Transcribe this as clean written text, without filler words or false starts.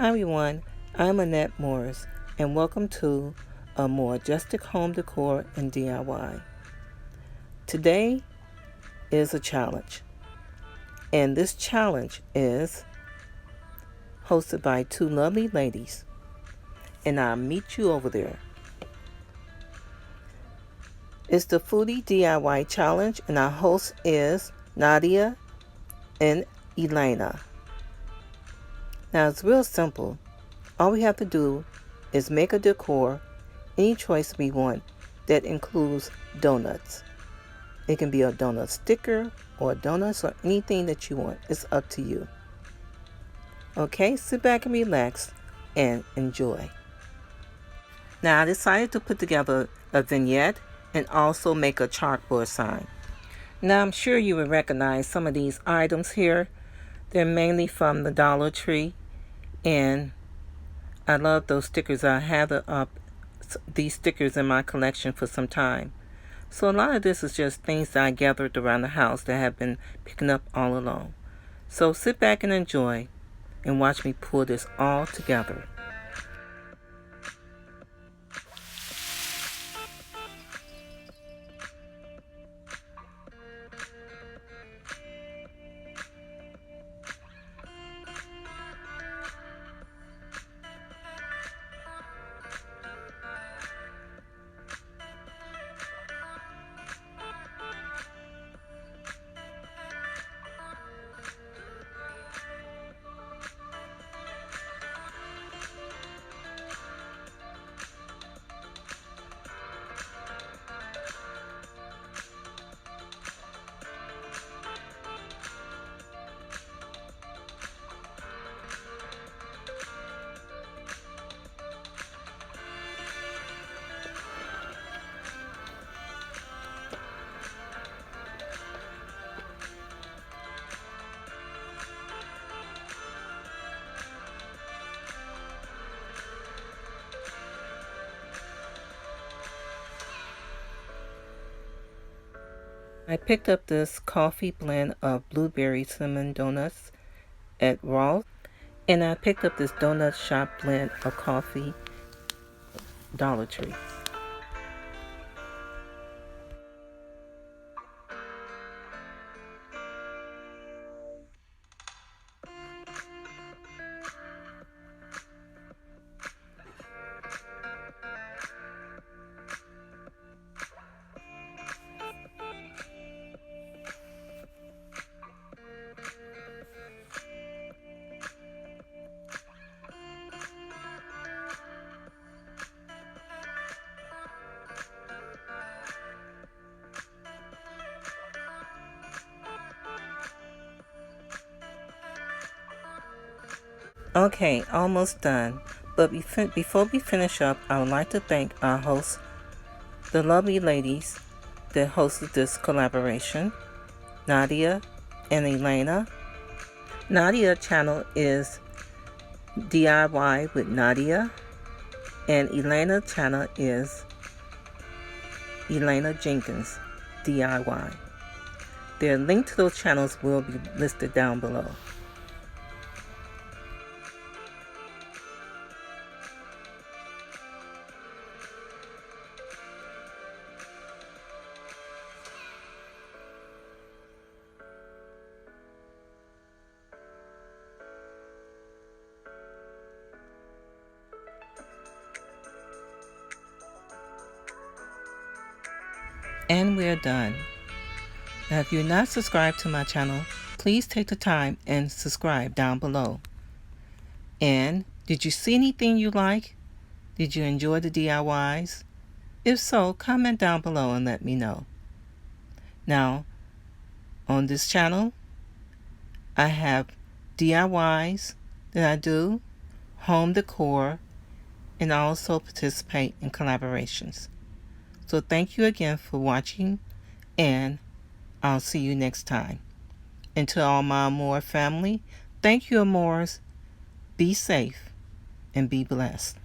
Hi everyone, I'm Annette Morris and welcome to a more majestic home decor and DIY. Today is a challenge, and this challenge is hosted by two lovely ladies, and I'll meet you over there. It's the Foodie DIY challenge, and our host is Nadia and Elena. Now it's real simple. All we have to do is make a decor, any choice we want, that includes donuts. It can be a donut sticker or donuts or anything that you want. It's up to you. Okay, sit back and relax and enjoy. Now I decided to put together a vignette and also make a chalkboard sign. Now I'm sure you will recognize some of these items here. They're mainly from the Dollar Tree, and I love those stickers. I have these stickers in my collection for some time. So a lot of this is just things that I gathered around the house that I have been picking up all along. So sit back and enjoy and watch me pull this all together. I picked up this coffee blend of blueberry cinnamon donuts at Ross, and I picked up this donut shop blend of coffee Dollar Tree. Okay, almost done. But before we finish up, I would like to thank our hosts, the lovely ladies that hosted this collaboration, Nadia and Elena. Nadia's channel is DIY with Nadia, and Elena's channel is Elena Jenkins DIY. Their link to those channels will be listed down below. And we're done. Now, if you're not subscribed to my channel, please take the time and subscribe down below. And did you see anything you like? Did you enjoy the DIYs? If so, comment down below and let me know. Now, on this channel, I have DIYs that I do, home decor, and I also participate in collaborations. So thank you again for watching, and I'll see you next time. And to all my Amore family, thank you, Amores. Be safe and be blessed.